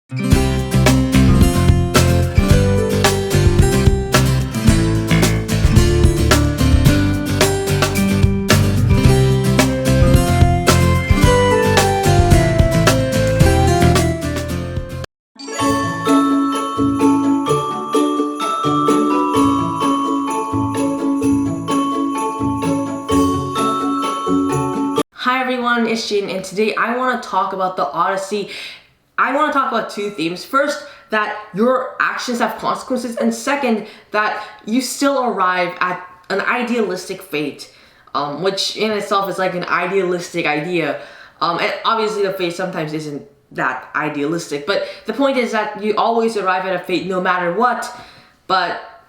Hi everyone, it's Jaden, and today I want to talk about the Odyssey. I want to talk about two themes. First, that your actions have consequences, and second, that you still arrive at an idealistic fate, which in itself is like an idealistic idea. And obviously the fate sometimes isn't that idealistic, but the point is that you always arrive at a fate no matter what, but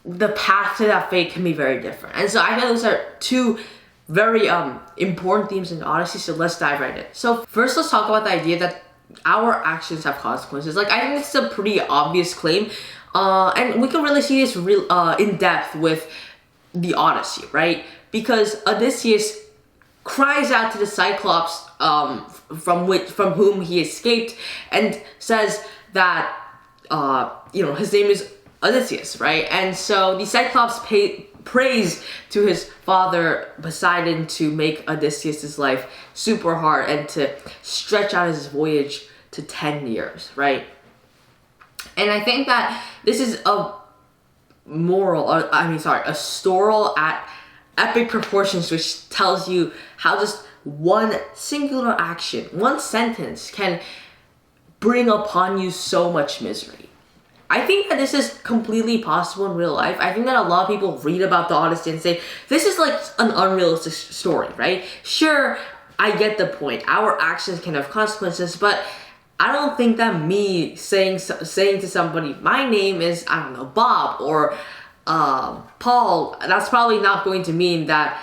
the path to that fate can be very different. And so I think those are two very important themes in the Odyssey, so let's dive right in. So first, let's talk about the idea that our actions have consequences. Like, I think this is a pretty obvious claim, and we can really see this real in depth with the Odyssey, right? Because Odysseus cries out to the Cyclops from whom he escaped, and says that his name is Odysseus, right? And so the Cyclops prays to his father Poseidon to make Odysseus' life super hard and to stretch out his voyage to 10 years, right? And I think that this is a storal at epic proportions, which tells you how just one singular action, one sentence can bring upon you so much misery. I think that this is completely possible in real life. I think that a lot of people read about the Odyssey and say, this is like an unrealistic story, right? Sure, I get the point. Our actions can have consequences, but I don't think that me saying to somebody, my name is, I don't know, Bob or Paul, that's probably not going to mean that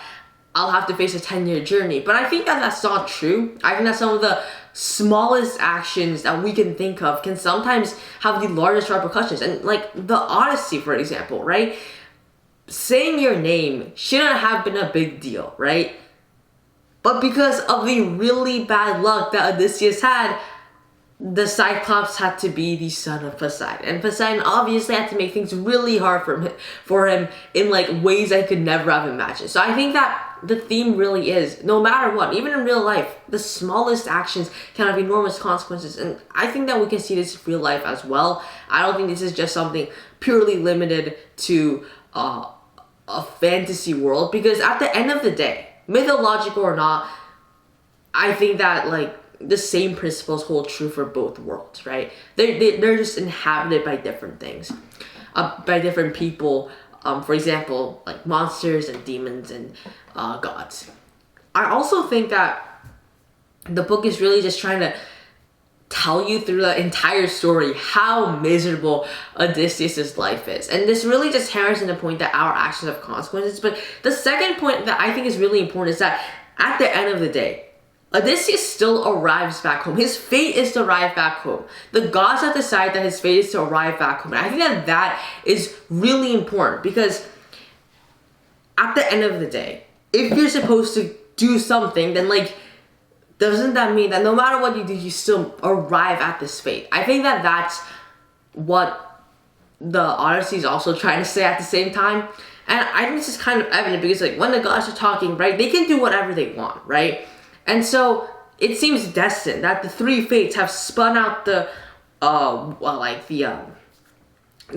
I'll have to face a 10-year journey. But I think that that's not true. I think that some of the smallest actions that we can think of can sometimes have the largest repercussions. And like the Odyssey, for example, right? Saying your name shouldn't have been a big deal, right? But because of the really bad luck that Odysseus had, the Cyclops had to be the son of Poseidon. And Poseidon obviously had to make things really hard for him in like ways I could never have imagined. So I think that the theme really is, no matter what, even in real life, the smallest actions can have enormous consequences. And I think that we can see this in real life as well. I don't think this is just something purely limited to a fantasy world, because at the end of the day, mythological or not, I think that like the same principles hold true for both worlds, right? They're just inhabited by different things, by different people. For example, like monsters and demons and gods. I also think that the book is really just trying to tell you through the entire story how miserable Odysseus' life is. And this really just hammers in the point that our actions have consequences. But the second point that I think is really important is that at the end of the day, Odysseus still arrives back home. His fate is to arrive back home. The gods have decided that his fate is to arrive back home. And I think that that is really important, because at the end of the day, if you're supposed to do something, then like, doesn't that mean that no matter what you do, you still arrive at this fate? I think that that's what the Odyssey is also trying to say at the same time. And I think this is kind of evident because like when the gods are talking, right, they can do whatever they want, right? And so it seems destined that the three fates have spun out the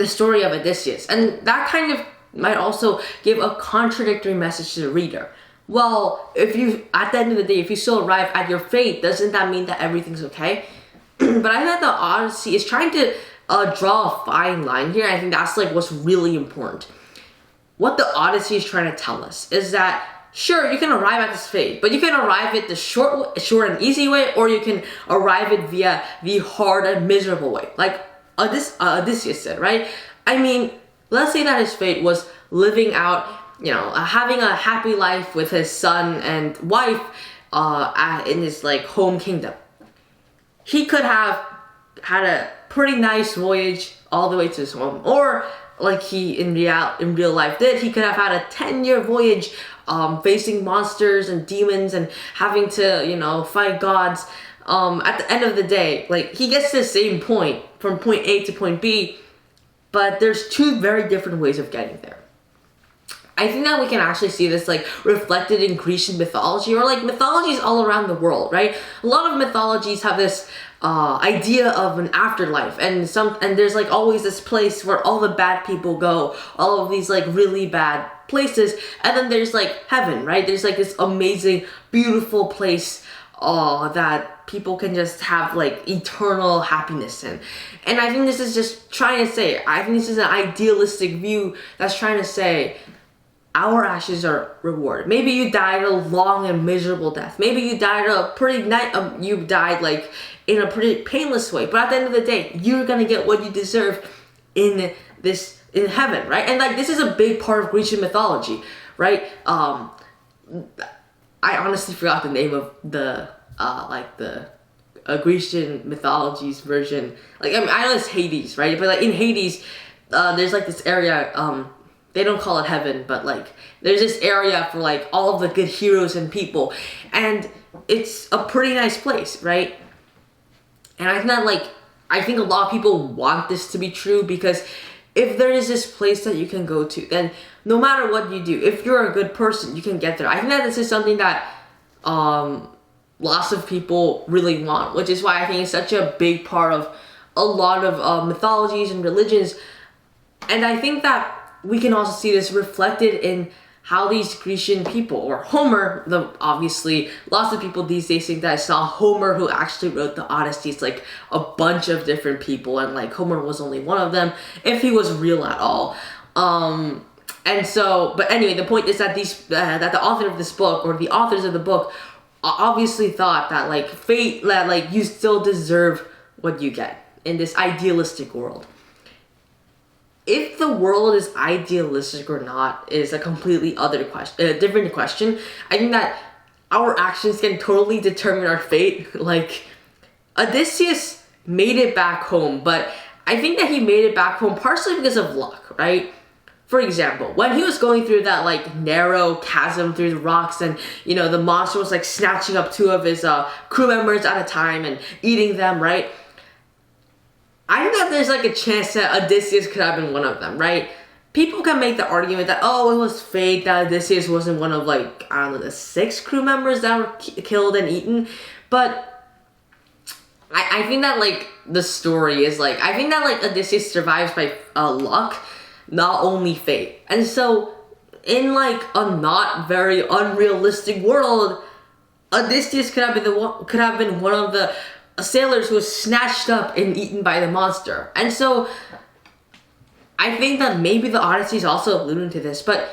story of Odysseus. And that kind of might also give a contradictory message to the reader. Well, if you, at the end of the day, if you still arrive at your fate, doesn't that mean that everything's okay? But I think that the Odyssey is trying to draw a fine line here. I think that's like what's really important. What the Odyssey is trying to tell us is that sure, you can arrive at this fate, but you can arrive at the short and easy way, or you can arrive it via the hard and miserable way, like Odysseus said, right? I mean, let's say that his fate was living out, having a happy life with his son and wife in his like home kingdom. He could have had a pretty nice voyage all the way to his home, or like he in real life did, he could have had a 10-year voyage facing monsters and demons and having to, fight gods. at the end of the day, like, he gets to the same point from point A to point B, but there's two very different ways of getting there. I think that we can actually see this like reflected in Grecian mythology, or like mythologies all around the world, right? A lot of mythologies have this idea of an afterlife, and there's like always this place where all the bad people go, all of these like really bad places, and then there's like heaven, right? There's like this amazing, beautiful place that people can just have like eternal happiness in. And I think this is just trying to say, I think this is an idealistic view that's trying to say our actions are rewarded. Maybe you died a long and miserable death. Maybe you died you died like in a pretty painless way. But at the end of the day, you're gonna get what you deserve in heaven, right? And like, this is a big part of Grecian mythology, right? I honestly forgot the name of the Grecian mythology's version. Like, I mean, I know it's Hades, right? But like in Hades, there's like this area, they don't call it heaven, but like there's this area for like all of the good heroes and people, and it's a pretty nice place, right? And I think that I think a lot of people want this to be true, because if there is this place that you can go to, then no matter what you do, if you're a good person, you can get there. I think that this is something that lots of people really want, which is why I think it's such a big part of a lot of mythologies and religions. And I think that we can also see this reflected in how these Grecian people, or Homer, obviously lots of people these days think that it's not Homer who actually wrote the Odyssey. It's like a bunch of different people, and like Homer was only one of them, if he was real at all. And so, but anyway, the point is that that the author of this book, or the authors of the book, obviously thought that like fate, that like you still deserve what you get in this idealistic world. If the world is idealistic or not is a completely different question. I think that our actions can totally determine our fate. Like, Odysseus made it back home, but I think that he made it back home partially because of luck, right? For example, when he was going through that like narrow chasm through the rocks, and you know, the monster was like snatching up two of his crew members at a time and eating them, right? I think that there's like a chance that Odysseus could have been one of them, right? People can make the argument that, oh, it was fate that Odysseus wasn't one of like, I don't know, the 6 crew members that were killed and eaten. But I think that like the story is like, I think that like Odysseus survives by luck, not only fate. And so in like a not very unrealistic world, Odysseus could have been one of the sailors who was snatched up and eaten by the monster. And so I think that maybe the Odyssey is also alluding to this, but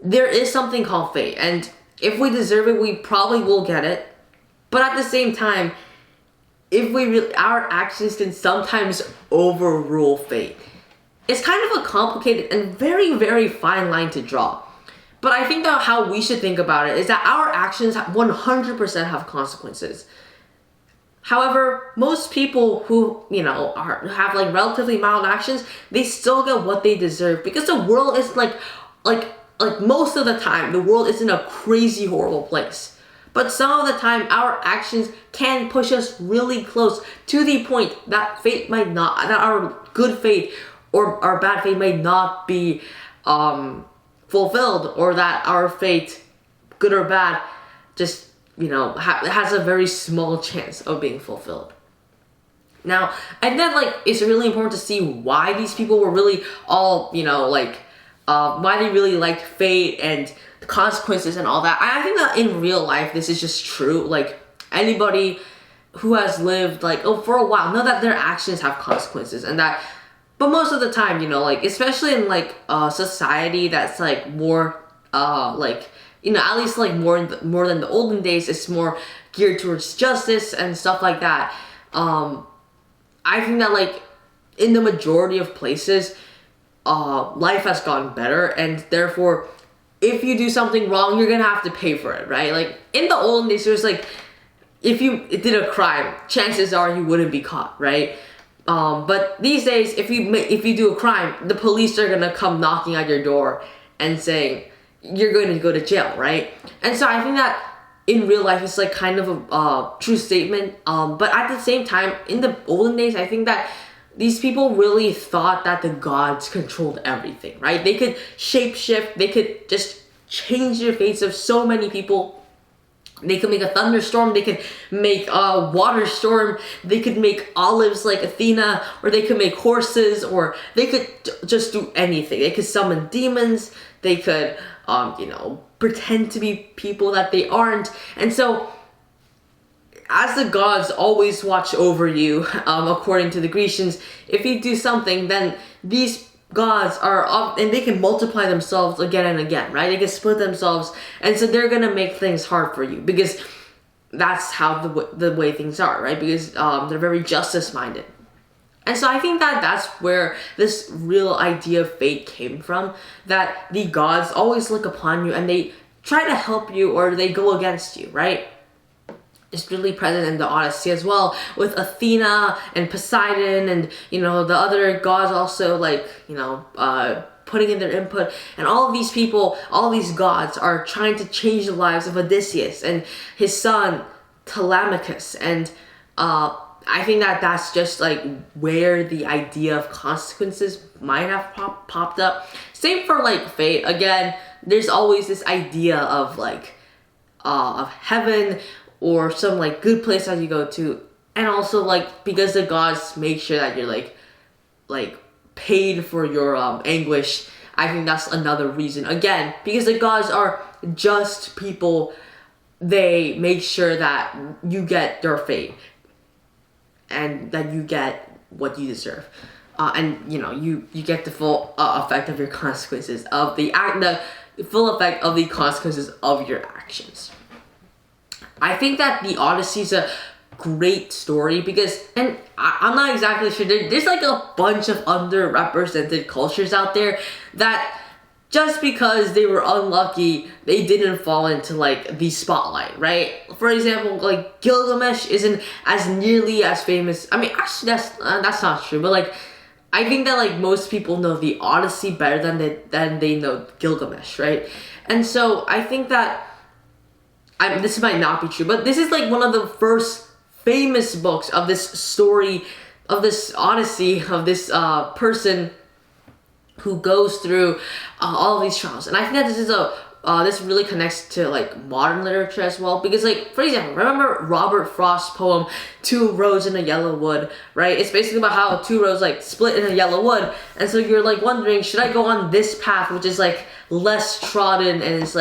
there is something called fate, and if we deserve it, we probably will get it. But at the same time, our actions can sometimes overrule fate. It's kind of a complicated and very, very fine line to draw. But I think that how we should think about it is that our actions 100% have consequences. However, most people who, you know, have like relatively mild actions, they still get what they deserve, because the world is like most of the time, the world isn't a crazy horrible place. But some of the time, our actions can push us really close to the point that that our good fate or our bad fate might not be fulfilled, or that our fate, good or bad, just, you know, has a very small chance of being fulfilled. Now, I think that like it's really important to see why these people were really all, you know, like why they really liked fate and the consequences and all that. I think that in real life this is just true. Like, anybody who has lived like for a while know that their actions have consequences, and that. But most of the time, you know, like especially in like society that's like more like, you know, at least like more than the olden days, it's more geared towards justice and stuff like that. I think that like in the majority of places, life has gotten better, and therefore, if you do something wrong, you're gonna have to pay for it, right? Like in the olden days, it was like if you did a crime, chances are you wouldn't be caught, right? But these days, if you do a crime, the police are gonna come knocking at your door and saying you're going to go to jail, right? And so I think that in real life it's like kind of a true statement. But at the same time, in the olden days, I think that these people really thought that the gods controlled everything, right? They could shapeshift, they could just change the fates of so many people. They could make a thunderstorm, they could make a water storm, they could make olives like Athena, or they could make horses, or they could just do anything. They could summon demons, they could, pretend to be people that they aren't. And so, as the gods always watch over you, according to the Grecians, if you do something, then these gods are up, and they can multiply themselves again and again, right? They can split themselves, and so they're gonna make things hard for you, because that's how the way things are, right? Because they're very justice minded. And so I think that that's where this real idea of fate came from, that the gods always look upon you and they try to help you, or they go against you, right? It's really present in the Odyssey as well, with Athena and Poseidon and, the other gods also, putting in their input. And all of these people, all these gods are trying to change the lives of Odysseus and his son, Telemachus. And I think that that's just, where the idea of consequences might have popped up. Same for, fate. Again, there's always this idea of, of heaven, or some good place that you go to, and also because the gods make sure that you're paid for your anguish. I think that's another reason, again, because the gods are just people. They make sure that you get your fate and that you get what you deserve, and you get the full effect of your consequences of the full effect of the consequences of your actions. I think that the Odyssey is a great story because, and I'm not exactly sure, there's a bunch of underrepresented cultures out there that just because they were unlucky, they didn't fall into the spotlight, right? For example, Gilgamesh isn't as nearly as famous. I mean, actually that's not true, but I think that most people know the Odyssey better than they know Gilgamesh, right? And so I think that this might not be true, but this is one of the first famous books of this story, of this Odyssey, of this person who goes through all of these trials. And I think that this really connects to modern literature as well, because for example, remember Robert Frost's poem Two Roads in a Yellow Wood, right? It's basically about how two roads split in a yellow wood, and so you're wondering, should I go on this path which is less trodden and it's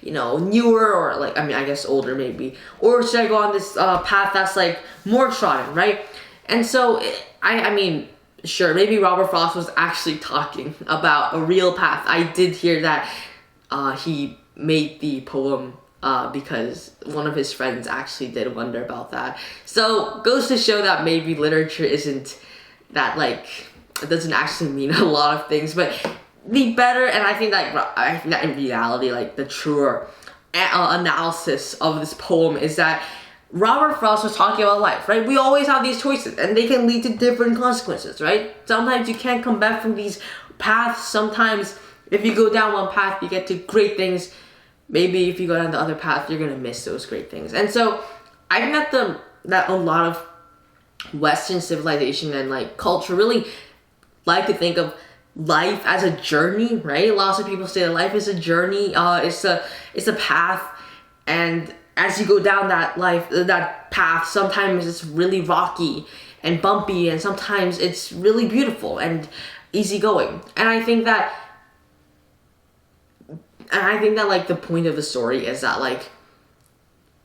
newer, or I guess older maybe, or should I go on this path that's more trodden, right? And so I mean, sure, maybe Robert Frost was actually talking about a real path. I did hear that he made the poem because one of his friends actually did wonder about that. So goes to show that maybe literature isn't that it doesn't actually mean a lot of things, but the better, and I think that in reality, the truer analysis of this poem is that Robert Frost was talking about life, right? We always have these choices, and they can lead to different consequences, right? Sometimes you can't come back from these paths. Sometimes if you go down one path, you get to great things. Maybe if you go down the other path, you're gonna miss those great things. And so I think that a lot of Western civilization and culture really like to think of life as a journey, right? Lots of people say that life is a journey. It's a path, and as you go down that path, sometimes it's really rocky and bumpy, and sometimes it's really beautiful and easygoing. And I think that the point of the story is that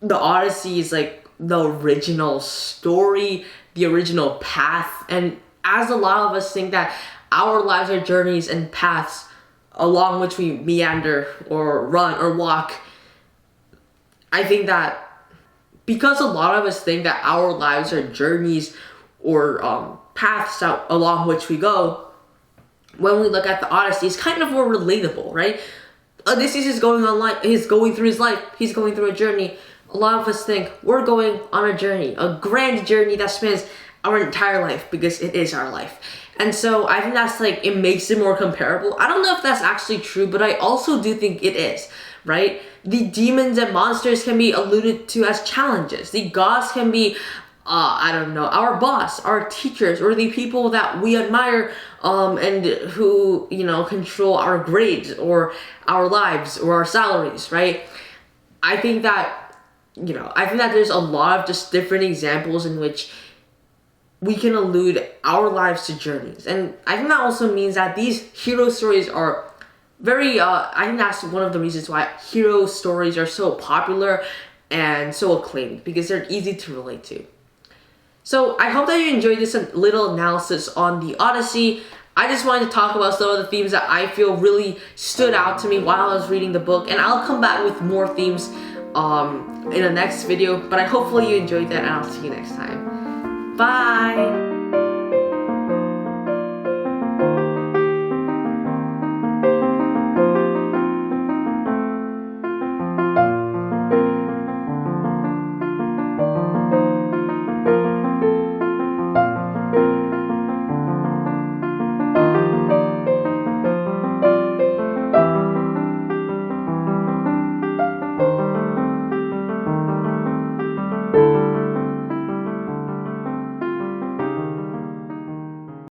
the Odyssey is the original story, the original path, and as a lot of us think that our lives are journeys and paths along which we meander or run or walk, I think that because a lot of us think that our lives are journeys or paths along which we go, when we look at the Odyssey, it's kind of more relatable, right? Odysseus is going through his life, he's going through a journey. A lot of us think we're going on a journey, a grand journey that spans our entire life, because it is our life. And so I think that's it makes it more comparable. I don't know if that's actually true, but I also do think it is, right? The demons and monsters can be alluded to as challenges. The gods can be, I don't know, our boss, our teachers, or the people that we admire and who, you know, control our grades or our lives or our salaries, right? I think that there's a lot of just different examples in which we can allude our lives to journeys. And I think that also means that these hero stories are very, I think that's one of the reasons why hero stories are so popular and so acclaimed, because they're easy to relate to. So I hope that you enjoyed this little analysis on the Odyssey. I just wanted to talk about some of the themes that I feel really stood out to me while I was reading the book, and I'll come back with more themes in the next video, but hopefully you enjoyed that, and I'll see you next time. Bye!